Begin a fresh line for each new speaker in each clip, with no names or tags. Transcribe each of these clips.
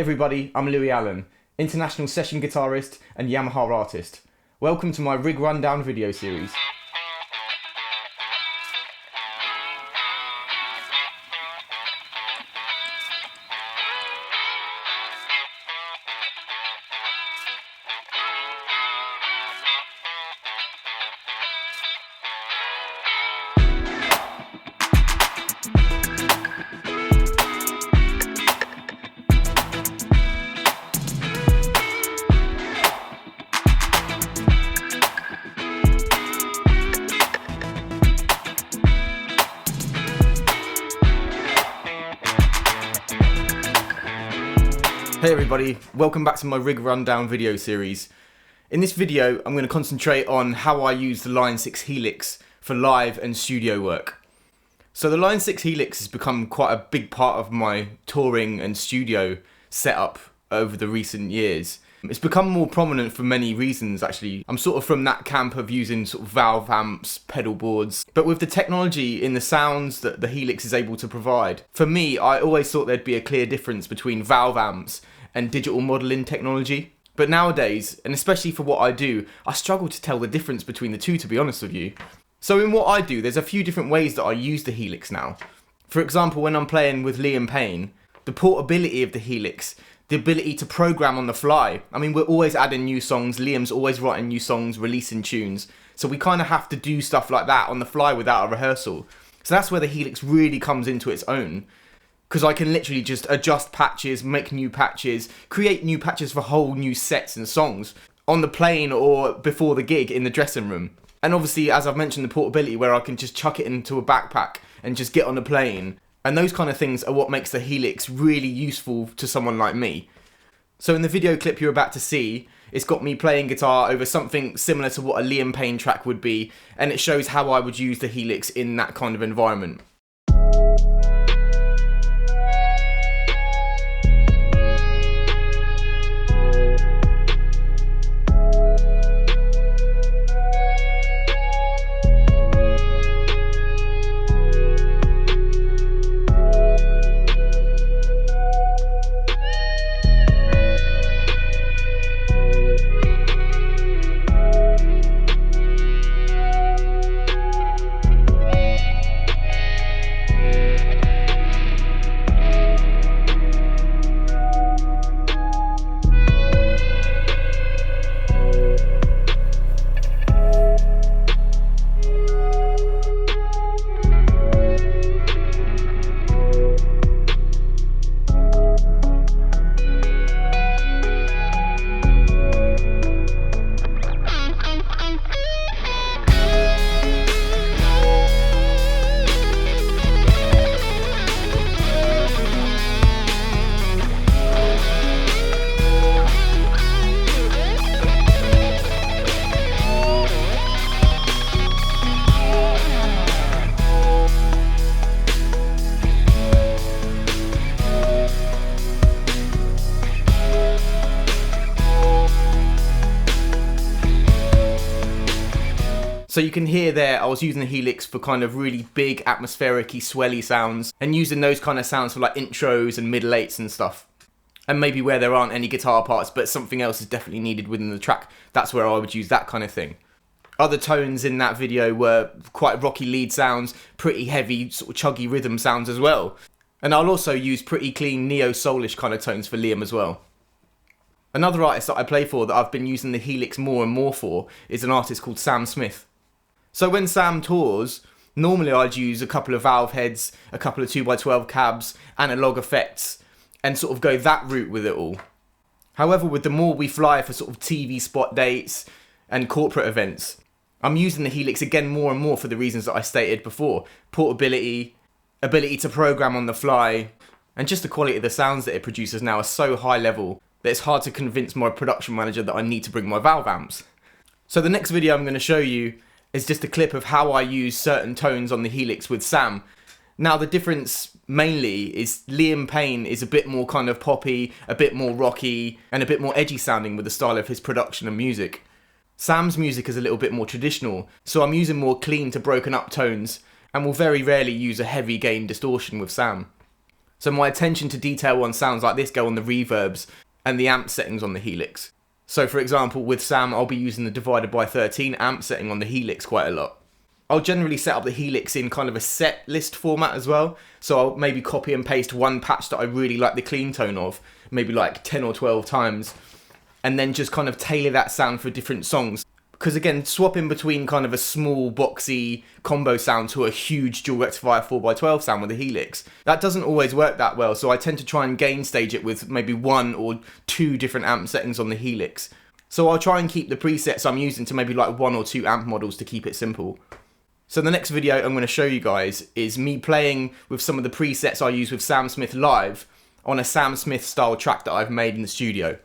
everybody, I'm Lewie Allen, international session guitarist and Yamaha artist. Welcome to my rig rundown video series. Hey everybody, welcome back to my rig rundown video series. In this video I'm going to concentrate on how I use the Line 6 Helix for live and studio work. So the Line 6 Helix has become quite a big part of my touring and studio setup over the recent years. It's become more prominent for many reasons actually. I'm sort of from that camp of using sort of valve amps, pedal boards, but with the technology in the sounds that the Helix is able to provide. For me, I always thought there'd be a clear difference between valve amps and digital modelling technology. But nowadays, and especially for what I do, I struggle to tell the difference between the two, to be honest with you. So in what I do, there's a few different ways that I use the Helix now. For example, when I'm playing with Lewie, the portability of the Helix, the ability to program on the fly. I mean, we're always adding new songs, Liam's always writing new songs, releasing tunes, so we kind of have to do stuff like that on the fly without a rehearsal. So that's where the Helix really comes into its own, because I can literally just adjust patches, make new patches, create new patches for whole new sets and songs on the plane or before the gig in the dressing room. And obviously, as I've mentioned, the portability where I can just chuck it into a backpack and just get on the plane. And those kind of things are what makes the Helix really useful to someone like me. So in the video clip you're about to see, it's got me playing guitar over something similar to what a Lewie track would be, and it shows how I would use the Helix in that kind of environment. So you can hear there, I was using the Helix for kind of really big, atmospheric-y, swelly sounds, and using those kind of sounds for like intros and middle eights and stuff. And maybe where there aren't any guitar parts, but something else is definitely needed within the track, that's where I would use that kind of thing. Other tones in that video were quite rocky lead sounds, pretty heavy, sort of chuggy rhythm sounds as well. And I'll also use pretty clean neo-soulish kind of tones for Liam as well. Another artist that I play for that I've been using the Helix more and more for is an artist called Sam Smith. So when Sam tours, normally I'd use a couple of valve heads, a couple of 2x12 cabs, analog effects, and sort of go that route with it all. However, with the more we fly for sort of TV spot dates and corporate events, I'm using the Helix again more and more for the reasons that I stated before. Portability, ability to program on the fly, and just the quality of the sounds that it produces now are so high level that it's hard to convince my production manager that I need to bring my valve amps. So the next video I'm going to show you is just a clip of how I use certain tones on the Helix with Sam. Now the difference mainly is Lewie is a bit more kind of poppy, a bit more rocky, and a bit more edgy sounding with the style of his production and music. Sam's music is a little bit more traditional, so I'm using more clean to broken up tones, and will very rarely use a heavy gain distortion with Sam. So my attention to detail on sounds like this go on the reverbs and the amp settings on the Helix. So for example, with Sam, I'll be using the divided by 13 amp setting on the Helix quite a lot. I'll generally set up the Helix in kind of a set list format as well. So I'll maybe copy and paste one patch that I really like the clean tone of, maybe like 10 or 12 times, and then just kind of tailor that sound for different songs. Because again, swapping between kind of a small boxy combo sound to a huge dual rectifier 4x12 sound with the Helix, that doesn't always work that well. So I tend to try and gain stage it with maybe 1 or 2 different amp settings on the Helix. So I'll try and keep the presets I'm using to maybe like 1 or 2 amp models to keep it simple. So the next video I'm going to show you guys is me playing with some of the presets I use with Sam Smith live on a Sam Smith style track that I've made in the studio.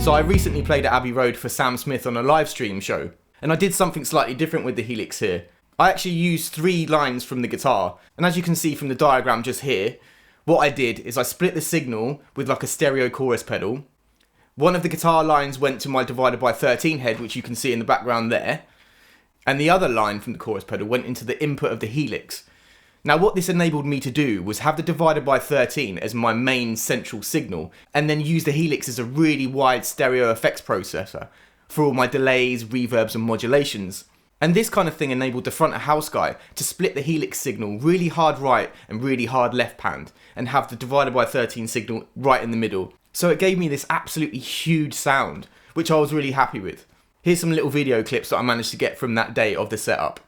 So I recently played at Abbey Road for Sam Smith on a live stream show, and I did something slightly different with the Helix here. I actually used 3 lines from the guitar, and as you can see from the diagram just here, what I did is I split the signal with like a stereo chorus pedal. One of the guitar lines went to my divided by 13 head, which you can see in the background there, and the other line from the chorus pedal went into the input of the Helix. Now what this enabled me to do was have the divided by 13 as my main central signal, and then use the Helix as a really wide stereo effects processor for all my delays, reverbs and modulations. And this kind of thing enabled the front of house guy to split the Helix signal really hard right and really hard left panned, and have the divided by 13 signal right in the middle. So it gave me this absolutely huge sound, which I was really happy with. Here's some little video clips that I managed to get from that day of the setup.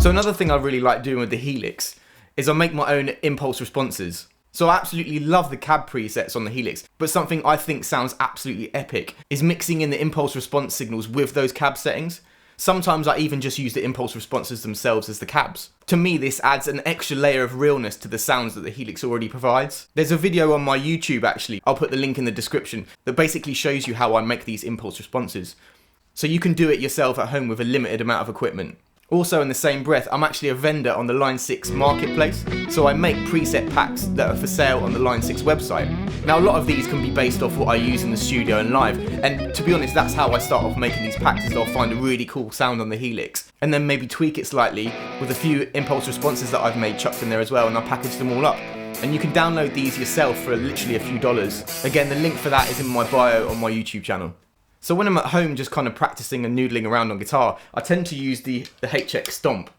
So another thing I really like doing with the Helix is I make my own impulse responses. So I absolutely love the cab presets on the Helix, but something I think sounds absolutely epic is mixing in the impulse response signals with those cab settings. Sometimes I even just use the impulse responses themselves as the cabs. To me, this adds an extra layer of realness to the sounds that the Helix already provides. There's a video on my YouTube actually, I'll put the link in the description, that basically shows you how I make these impulse responses. So you can do it yourself at home with a limited amount of equipment. Also in the same breath, I'm actually a vendor on the Line 6 marketplace, so I make preset packs that are for sale on the Line 6 website. Now a lot of these can be based off what I use in the studio and live, and to be honest that's how I start off making these packs, is I'll find a really cool sound on the Helix, and then maybe tweak it slightly with a few impulse responses that I've made chucked in there as well, and I'll package them all up. And you can download these yourself for literally a few dollars. Again, the link for that is in my bio on my YouTube channel. So when I'm at home just kind of practicing and noodling around on guitar, I tend to use the HX Stomp,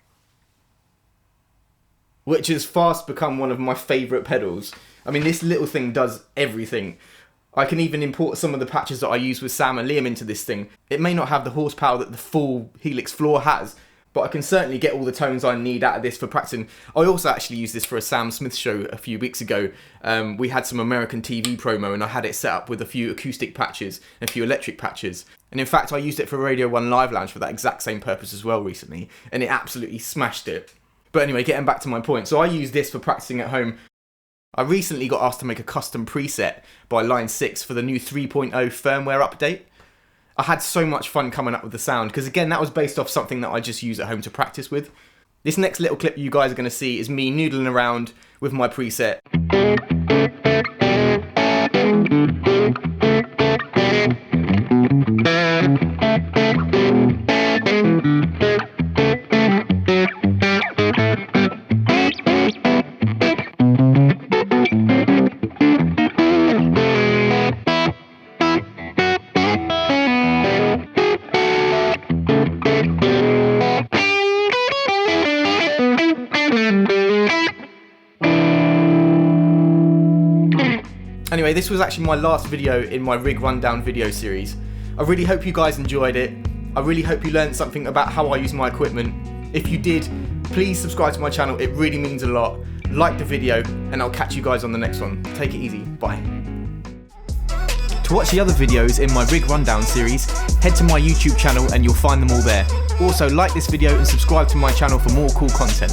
which has fast become one of my favourite pedals. I mean, this little thing does everything. I can even import some of the patches that I use with Sam and Liam into this thing. It may not have the horsepower that the full Helix floor has, but I can certainly get all the tones I need out of this for practicing. I also actually used this for a Sam Smith show a few weeks ago. We had some American TV promo and I had it set up with a few acoustic patches and a few electric patches. And in fact, I used it for Radio 1 Live Lounge for that exact same purpose as well recently, and it absolutely smashed it. But anyway, getting back to my point, so I use this for practicing at home. I recently got asked to make a custom preset by Line 6 for the new 3.0 firmware update. I had so much fun coming up with the sound, because again, that was based off something that I just use at home to practice with. This next little clip you guys are going to see is me noodling around with my preset. Anyway, this was actually my last video in my rig rundown video series. I really hope you guys enjoyed it. I really hope you learned something about how I use my equipment. If you did, please subscribe to my channel, it really means a lot. Like the video, and I'll catch you guys on the next one. Take it easy, bye. To watch the other videos in my rig rundown series, head to my YouTube channel and you'll find them all there. Also, like this video and subscribe to my channel for more cool content.